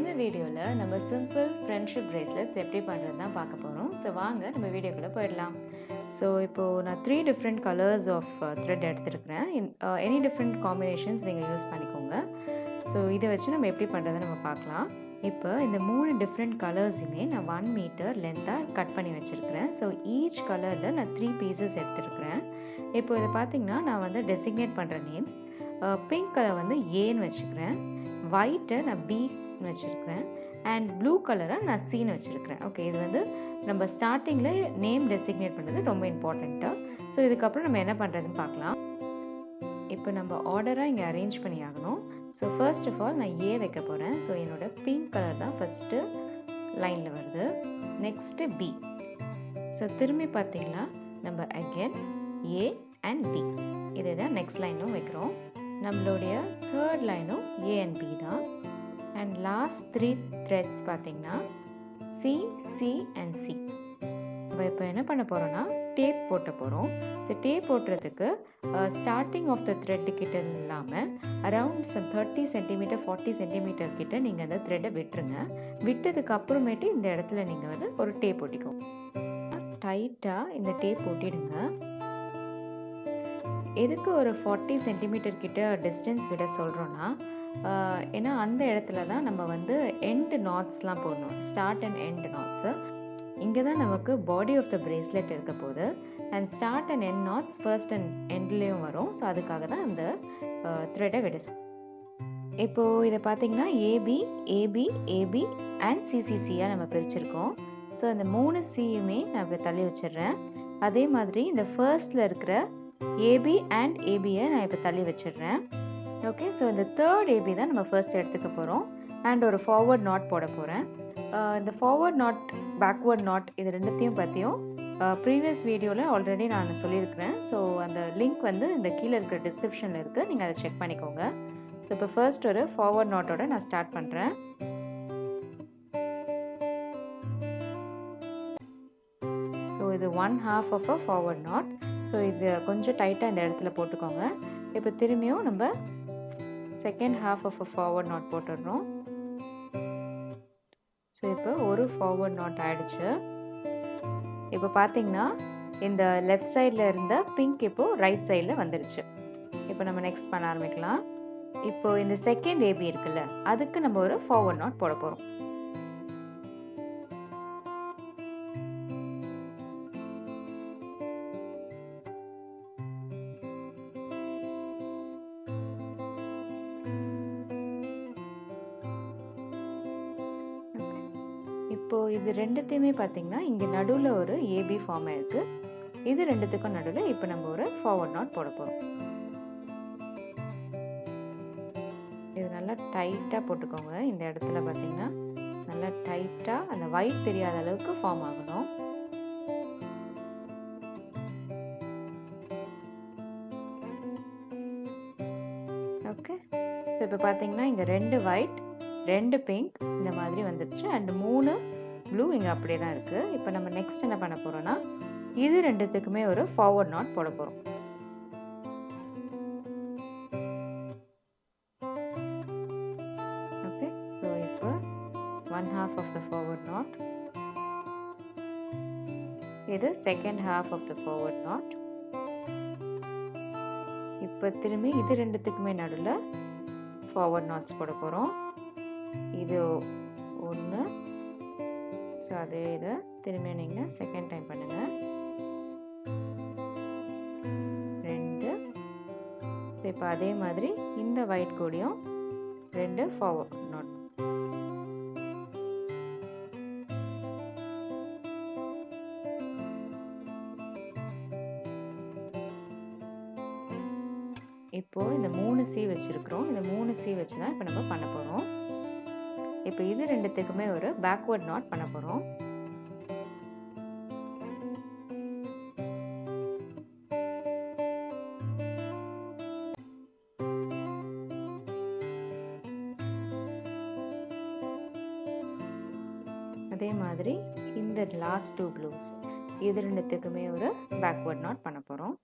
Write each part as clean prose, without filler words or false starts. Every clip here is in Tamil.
இந்த வீடியோவில் நம்ம சிம்பிள் ஃப்ரெண்ட்ஷிப் bracelets எப்படி பண்ணுறது தான் பார்க்க போகிறோம். ஸோ வாங்க நம்ம வீடியோக்குள்ளே போயிடலாம். ஸோ இப்போது நான் 3 டிஃப்ரெண்ட் கலர்ஸ் ஆஃப் த்ரெட் எடுத்துருக்கிறேன். எனி டிஃப்ரெண்ட் காம்பினேஷன்ஸ் நீங்கள் யூஸ் பண்ணிக்கோங்க. ஸோ இதை வச்சு நம்ம எப்படி பண்ணுறதை நம்ம பார்க்கலாம். இப்போ இந்த 3 டிஃப்ரெண்ட் கலர்ஸுமே நான் 1 மீட்டர் லென்த்தாக கட் பண்ணி வச்சுருக்கிறேன். ஸோ ஈச் கலரில் நான் 3 பீசஸ் எடுத்துருக்கிறேன். இப்போ இதை பார்த்திங்கன்னா நான் வந்து டெசிக்னேட் பண்ணுற நேம்ஸ் பிங்க் கலர் வந்து ஏன்னு வச்சுக்கிறேன், ஒயிட்டை நான் பின்னு வச்சுருக்கிறேன், அண்ட் ப்ளூ கலரை நான் சின்னு வச்சுருக்கிறேன். ஓகே, இது வந்து நம்ம ஸ்டார்டிங்கில் நேம் டெசிக்னேட் பண்ணுறது ரொம்ப இம்பார்ட்டண்ட்டாக. ஸோ இதுக்கப்புறம் நம்ம என்ன பண்ணுறதுன்னு பார்க்கலாம். இப்போ நம்ம ஆர்டராக இங்கே அரேஞ்ச் பண்ணி ஆகணும். ஸோ ஃபர்ஸ்ட் ஆஃப் ஆல் நான் ஏ வைக்க போகிறேன். ஸோ என்னோடய பிங்க் கலர் தான் ஃபஸ்ட்டு லைனில் வருது. Next B. ஸோ திரும்பி பார்த்திங்கன்னா நம்ம அகெயின் ஏ அண்ட் பி, இதை தான் நெக்ஸ்ட் லைனும் வைக்கிறோம். நம்மளுடைய தேர்ட் லைனும் ஏ அண்ட் பி தான். அண்ட் லாஸ்ட் 3 த்ரெட்ஸ் பார்த்திங்கன்னா சி, சி அண்ட் சி. நம்ம இப்போ என்ன பண்ண போகிறோன்னா டேப் போட்ட போகிறோம். ஸோ டேப் போட்டுறதுக்கு ஸ்டார்டிங் ஆஃப் த த்ரெட்டு கிட்ட இல்லாமல் அரவுண்ட் 30 சென்டிமீட்டர் 40 சென்டிமீட்டர் கிட்ட நீங்கள் அந்த த்ரெட்டை விட்டுருங்க. விட்டதுக்கு அப்புறமேட்டு இந்த இடத்துல நீங்கள் வந்து ஒரு டேப் ஒட்டிக்கோங்க. டைட்டாக இந்த டேப் ஒட்டிடுங்க. எதுக்கு ஒரு 40 சென்டிமீட்டர் கிட்ட டிஸ்டன்ஸ் விட சொல்கிறோன்னா, ஏன்னா அந்த இடத்துல தான் நம்ம வந்து எண்டு நாட்ஸ்லாம் போடணும், ஸ்டார்ட் அண்ட் எண்ட் நாட்ஸு. இங்கே தான் நமக்கு பாடி ஆஃப் த பிரேஸ்லெட் இருக்க போகுது. And start and end knots first and எண்ட்லேயும் வரும். ஸோ அதுக்காக தான் அந்த த்ரெட்டை விட. இப்போது இதை பார்த்திங்கன்னா ஏபி ஏபி ஏபி அண்ட் சிசிசியாக நம்ம பிரிச்சுருக்கோம். ஸோ அந்த 3 சியுமே நான் இப்போ தள்ளி வச்சிடுறேன். அதே மாதிரி இந்த ஃபர்ஸ்டில் இருக்கிற ஏபி அண்ட் ஏபியை நான் இப்போ தள்ளி வச்சிடுறேன். ஓகே, ஸோ இந்த தேர்ட் ஏபி தான் நம்ம ஃபர்ஸ்ட் எடுத்துக்க போகிறோம். அண்ட் ஒரு ஃபார்வர்ட் நாட் போட போகிறேன். இந்த ஃபார்வர்ட் நாட், பேக்வர்ட் நாட், இது ரெண்டுத்தையும் பற்றியும் ப்ரீவியஸ் வீடியோவில் ஆல்ரெடி நான் சொல்லியிருக்கிறேன். ஸோ அந்த லிங்க் வந்து இந்த கீழே இருக்கிற டிஸ்கிரிப்ஷனில் இருக்குது, நீங்கள் அதை செக் பண்ணிக்கோங்க. ஸோ இப்போ ஃபர்ஸ்ட் ஒரு ஃபார்வர்ட் நாட்டோட நான் ஸ்டார்ட் பண்ணுறேன். ஸோ இது 1/2 of a forward knot. So இது கொஞ்சம் டைட்டாக இந்த இடத்துல போட்டுக்கோங்க. இப்போ திரும்பியும் நம்ம second half of a forward knot போட்டுடுறோம். ஸோ இப்போ ஒரு ஃபார்வர்ட் நாட் ஆகிடுச்சு. இப்போ பார்த்திங்கன்னா இந்த லெஃப்ட் சைடில் இருந்த பிங்க் இப்போது ரைட் சைடில் வந்துடுச்சு. இப்போ நம்ம நெக்ஸ்ட் பண்ண ஆரம்பிக்கலாம். இப்போது இந்த செகண்ட் ஏபி இருக்குல்ல, அதுக்கு நம்ம ஒரு ஃபார்வர்ட் நாட் போட போகிறோம். இப்போது இது ரெண்டுத்தையுமே பார்த்திங்கன்னா இங்கே நடுவில் ஒரு ஏபி ஃபார்ம் ஆகிருக்கு. இது ரெண்டுத்துக்கும் நடுவில் இப்போ நம்ம ஒரு ஃபார்வர்ட் நாட் போட போகிறோம். இது நல்லா டைட்டாக போட்டுக்கோங்க. இந்த இடத்துல பார்த்திங்கன்னா நல்லா டைட்டாக அந்த ஒயிட் தெரியாத அளவுக்கு ஃபார்ம் ஆகணும். ஓகே, ஸோ இப்போ பார்த்திங்கன்னா இங்கே 2 ஒயிட் 2 பிங்க் இந்த மாதிரி வந்துடுச்சு. அண்ட் 3 ப்ளூ இங்கே அப்படியே தான் இருக்குது. இப்போ நம்ம நெக்ஸ்ட் என்ன பண்ண போகிறோன்னா, இது ரெண்டுத்துக்குமே ஒரு ஃபார்வர்ட் நாட் போட போகிறோம். ஓகே, ஸோ இப்போ 1/2 ஆஃப் த ஃபார்வர்ட் நாட், இது second half of the forward knot. இப்போ திரும்பி இது ரெண்டுத்துக்குமே நடுவில் ஃபார்வர்ட் நாட்ஸ் போட போகிறோம். இது 1. ஸோ அதே இதை திரும்பி நீங்கள் செகண்ட் டைம் பண்ணுங்கள். 2. இப்போ அதே மாதிரி இந்த ஒயிட் கூடியும் 2 ஃபார்வர்ட் நாட். இப்போது இந்த 3 சி வச்சுருக்கிறோம். இந்த 3 சி வச்சு தான் இப்போ நம்ம பண்ண போகிறோம். இப்போ இது ரெண்டுத்துக்குமே ஒரு பேக்வர்ட் நாட் பண்ண போகிறோம். அதே மாதிரி இந்த லாஸ்ட் 2 ப்ளூஸ், இது ரெண்டுத்துக்குமே ஒரு பேக்வர்ட் நாட் பண்ண போகிறோம்.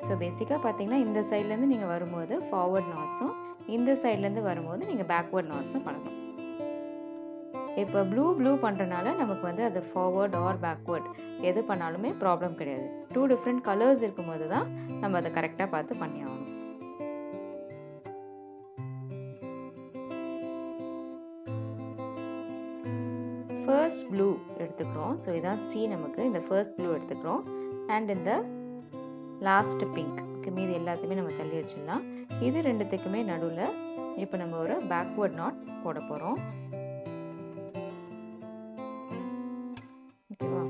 ஸோ பேசிக்காக பார்த்தீங்கன்னா இந்த சைட்லேருந்து நீங்கள் வரும்போது ஃபார்வர்ட் நாட்ஸும் இந்த சைட்லேருந்து வரும்போது நீங்கள் பேக்வேர்ட் நாட்ஸும் பண்ணணும். இப்போ ப்ளூ பண்ணுறனால நமக்கு வந்து அது ஃபார்வர்ட் ஆர் பேக்வேர்ட் எது பண்ணாலுமே ப்ராப்ளம் கிடையாது. 2 டிஃப்ரெண்ட் கலர்ஸ் இருக்கும்போது தான் நம்ம அதை கரெக்டாக பார்த்து பண்ணி ஆகணும். ஃபர்ஸ்ட் ப்ளூ எடுத்துக்கிறோம். ஸோ இதான் சி நமக்கு. இந்த ஃபர்ஸ்ட் ப்ளூ எடுத்துக்கிறோம். அண்ட் இந்த லாஸ்ட் பிங்க். மீதி எல்லாத்தையுமே நம்ம தள்ளி வச்சிடலாம். இது ரெண்டுத்துக்குமே நடுவில் இப்போ நம்ம ஒரு பேக்வேர்ட் நாட் போட போகிறோம். ஓகேவா?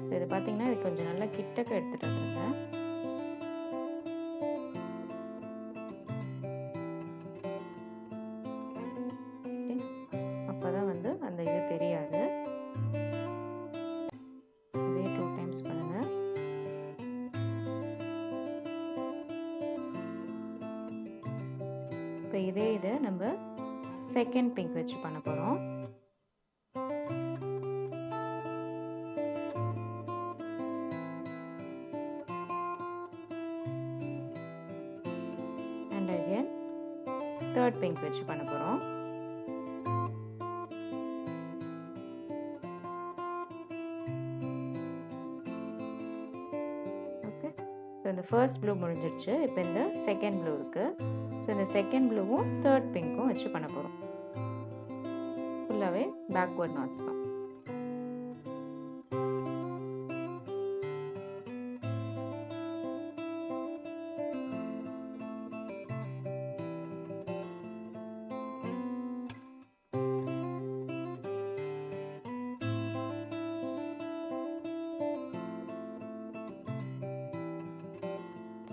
ஸோ இது பார்த்தீங்கன்னா இது கொஞ்சம் நல்லா கிட்டக்க எடுத்துகிட்டு வந்துருங்க. அப்போ தான் வந்து அந்த இது தெரியாது. இதே 2 டைம்ஸ் பண்ணுங்கள். இப்போ இதை நம்ம செகண்ட் பிங்க் வச்சு பண்ண போகிறோம். அண்ட் அகைன் தேர்ட் பிங்க் வச்சு பண்ண போகிறோம். ஓகே, ஸோ இந்த ஃபர்ஸ்ட் ப்ளூ முடிஞ்சிடுச்சு. இப்போ இந்த செகண்ட் ப்ளூ இருக்குது. ஸோ இந்த செகண்ட் ப்ளூவும் தேர்ட் பிங்க்கும் வச்சு பண்ண போகிறோம். ஃபுல்லாகவே பேக்வேர்ட் நாட்ஸ் தான்.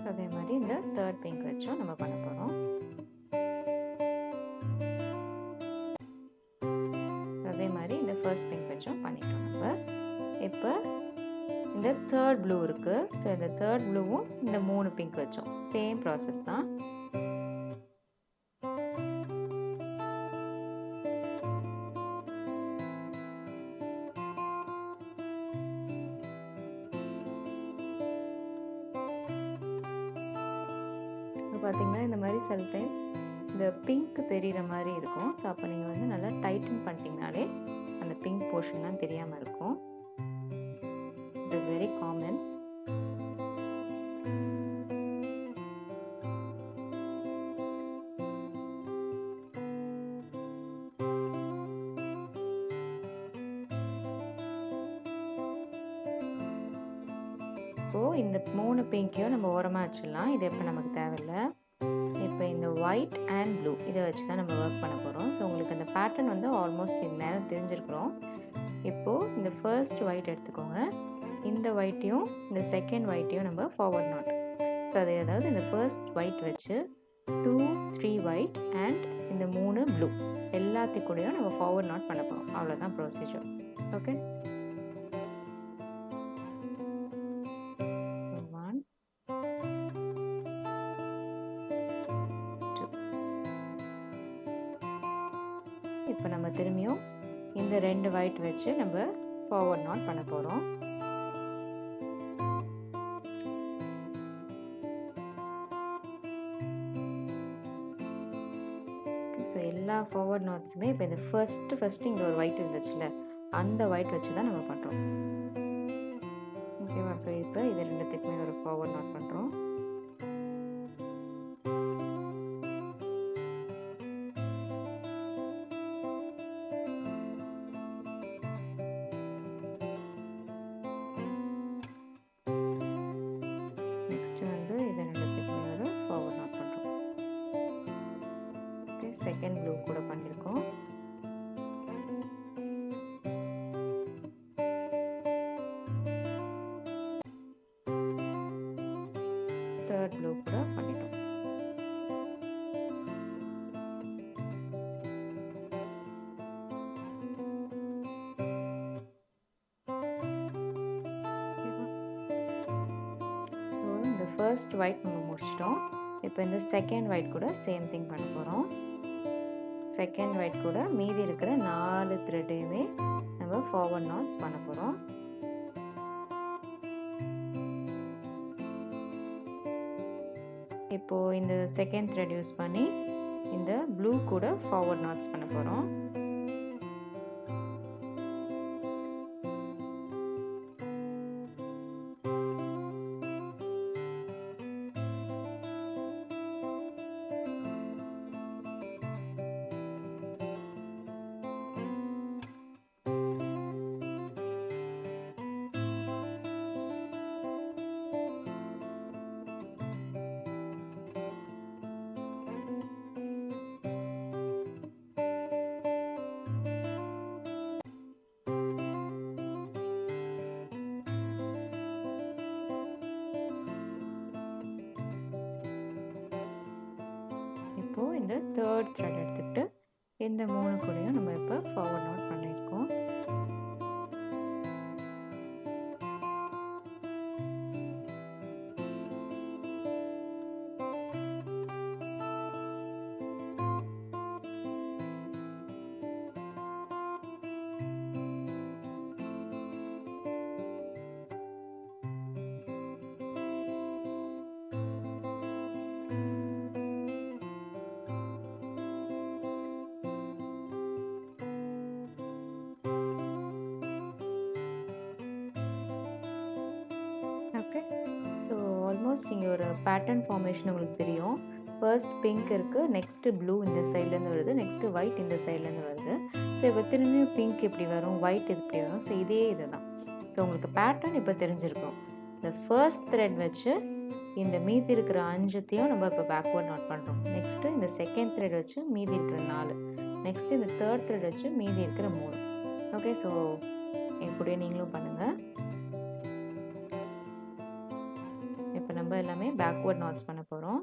அதே மாதிரி இந்த தேர்ட் பிங்க் வச்சும் நம்ம பண்ண போகிறோம். அதே மாதிரி இந்த ஃபர்ஸ்ட் பிங்க் வச்சும் பண்ணிட்டோம் நம்ம. இப்போ இந்த தேர்ட் ப்ளூ இருக்குது. ஸோ இந்த தேர்ட் ப்ளூவும் இந்த 3 பிங்க் வச்சோம். சேம் ப்ராசஸ் தான். பார்த்தீங்கன்னா இந்த மாதிரி சம்டைம்ஸ் இந்த பிங்க் தெரிகிற மாதிரி இருக்கும். ஸோ அப்போ நீங்கள் வந்து நல்லா டைட்டன் பண்ணிட்டீங்கனாலே அந்த பிங்க் போர்ஷன்லாம் தெரியாமல் இருக்கும். It is very common. இப்போது இந்த 3 பிங்க்கையும் நம்ம ஓரமாக வச்சிடலாம். இது எப்போ நமக்கு தேவையில்லை. இப்போ இந்த ஒயிட் அண்ட் ப்ளூ இதை வச்சு தான் நம்ம ஒர்க் பண்ண போகிறோம். ஸோ உங்களுக்கு அந்த பேட்டர்ன் வந்து ஆல்மோஸ்ட் இந்த நேரம் தெரிஞ்சிருக்கிறோம். இப்போது இந்த ஃபர்ஸ்ட் ஒயிட் எடுத்துக்கோங்க. இந்த ஒயிட்டையும் இந்த செகண்ட் ஒயிட்டையும் நம்ம ஃபார்வர்ட் நாட். ஸோ அது அதாவது இந்த ஃபர்ஸ்ட் ஒயிட் வச்சு 2, 3 ஒயிட் அண்ட் இந்த 3 ப்ளூ எல்லாத்தையும் நம்ம ஃபார்வர்ட் நாட் பண்ண போகிறோம். அவ்வளோதான் ப்ரொசீஜர். ஓகே, இப்போ நம்ம திரும்பியும் இந்த 2 ஒயிட் வச்சு நம்ம ஃபார்வர்ட் நாட் பண்ண போகிறோம். ஸோ எல்லா ஃபார்வர்ட் நாட்ஸுமே இப்போ இந்த ஃபர்ஸ்ட் இங்கே ஒரு ஒயிட் இருந்துச்சுல்ல, அந்த ஒயிட் வச்சு தான் நம்ம பண்ணுறோம். ஓகேவா? ஸோ இப்போ இது ரெண்டுத்துக்குமே ஒரு ஃபார்வர்ட் நாட் பண்ணுறோம். செகண்ட் ப்ளூ கூட பண்ணியிருக்கோம். தேர்ட் ப்ளூ கூட பண்ணிட்டோம். இந்த ஃபர்ஸ்ட் ஒயிட் நம்ம முடிச்சிட்டோம். இப்போ இந்த செகண்ட் ஒயிட் கூட சேம் திங் பண்ண போகிறோம். செகண்ட் ஒயிட் கூட மீதி இருக்கிற 4 த்ரெட்டையுமே நம்ம ஃபார்வர்ட் நாட்ஸ் பண்ண போகிறோம். இப்போது இந்த செகண்ட் த்ரெட் யூஸ் பண்ணி இந்த ப்ளூ கூட ஃபார்வர்ட் நாட்ஸ் பண்ண போகிறோம். இப்போது இந்த தேர்ட் த்ரெட் எடுத்துகிட்டு இந்த 3 கூடையும் நம்ம இப்போ ஃபார்வர்ட் நாட் பண்ணியிருக்கோம். ஓகே, ஸோ ஆல்மோஸ்ட் இங்கே ஒரு பேட்டர்ன் ஃபார்மேஷன் உங்களுக்கு தெரியும். ஃபர்ஸ்ட் பிங்க் இருக்குது, நெக்ஸ்ட்டு ப்ளூ இந்த சைட்லேருந்து வருது, நெக்ஸ்ட்டு ஒயிட் இந்த சைட்லேருந்து வருது. ஸோ இப்போ திரும்பியும் பிங்க் இப்படி வரும், ஒயிட் இப்படி வரும். ஸோ இதே இது தான். ஸோ உங்களுக்கு பேட்டர்ன் இப்போ தெரிஞ்சிருக்கும். இந்த ஃபர்ஸ்ட் த்ரெட் வச்சு இந்த மீதி இருக்கிற 5த்தையும் நம்ம இப்போ பேக்வேர்ட் நாட் பண்ணுறோம். நெக்ஸ்ட்டு இந்த செகண்ட் த்ரெட் வச்சு மீதி இருக்கிற 4, நெக்ஸ்ட்டு இந்த தேர்ட் த்ரெட் வச்சு மீதி இருக்கிற 3. ஓகே, ஸோ என் கூட நீங்களும் பண்ணுங்கள். இப்போ நம்ம எல்லாமே பேக்வேர்ட் நாட்ஸ் பண்ண போகிறோம்.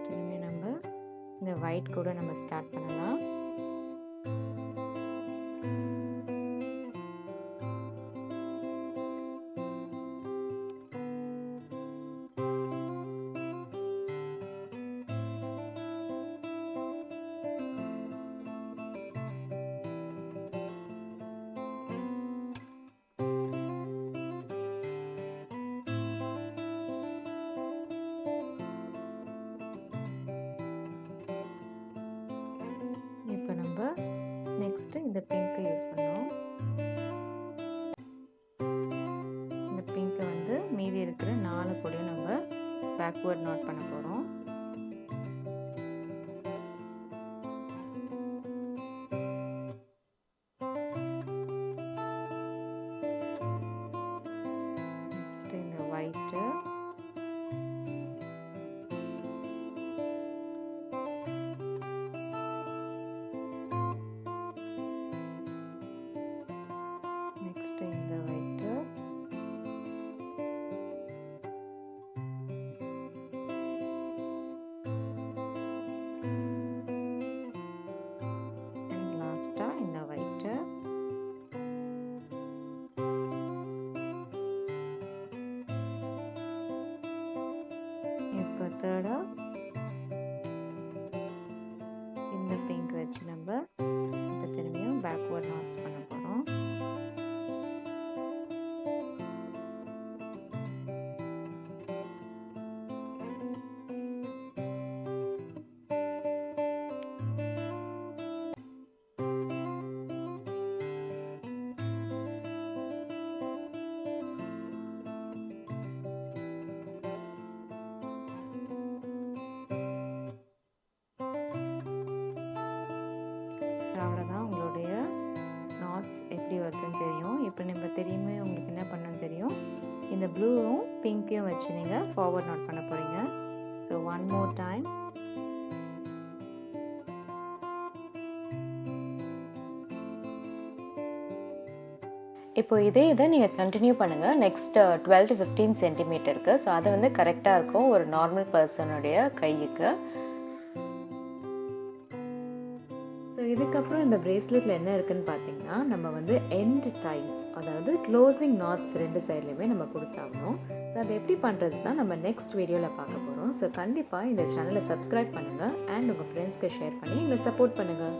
திரும்பி நம்ம இந்த ஒயிட் கூட நம்ம ஸ்டார்ட் பண்ணலாம். இப்போ நம்ம நெக்ஸ்ட்டு இந்த பிங்க்கை யூஸ் பண்ணோம். இந்த பிங்க்கை வந்து மீதி இருக்கிற 4 கூடயும் நம்ம பேக்வேர்ட் நாட் பண்ண போகிறோம். நெக்ஸ்ட்டு இந்த ஒயிட்டு, நெக்ஸ்ட்டு இந்த ஒயிட்டு, அண்ட் லாஸ்ட்டாக இந்த ஒயிட்டு. இப்போ தேர்டாக இந்த பிங்க் வச்சு நம்ம இப்போ திரும்பியும் பேக்வேர்ட் நாட்ஸ் பண்ண போகிறோம். அவ்வளோதான், உங்களுடைய நாட்ஸ் எப்படி வருதுன்னு தெரியும். இப்போ நம்ம தெரியுமே உங்களுக்கு என்ன பண்ணணும்னு தெரியும். இந்த ப்ளூவும் பிங்க்கையும் வச்சு நீங்கள் ஃபார்வர்ட் நாட் பண்ண போகிறீங்க. So one more time. இப்போ இதே இதை நீங்கள் கண்டினியூ பண்ணுங்கள். நெக்ஸ்ட் 12 to 15 சென்டிமீட்டருக்கு. ஸோ அது வந்து கரெக்டாக இருக்கும் ஒரு நார்மல் பர்சனுடைய கைக்கு. ஸோ இதுக்கப்புறம் இந்த பிரேஸ்லெட்டில் என்ன இருக்குதுன்னு பார்த்தீங்கன்னா, நம்ம வந்து எண்ட் டைஸ், அதாவது க்ளோசிங் நாட்ஸ் 2 சைட்லேயுமே நம்ம கொடுத்தாகணும். ஸோ அது எப்படி பண்ணுறது தான் நம்ம நெக்ஸ்ட் வீடியோவில் பார்க்க போகிறோம். ஸோ கண்டிப்பாக இந்த சேனலை சப்ஸ்கிரைப் பண்ணுங்கள் அண்ட் உங்கள் ஃப்ரெண்ட்ஸ்க்கு ஷேர் பண்ணி எங்களை சப்போர்ட் பண்ணுங்கள்.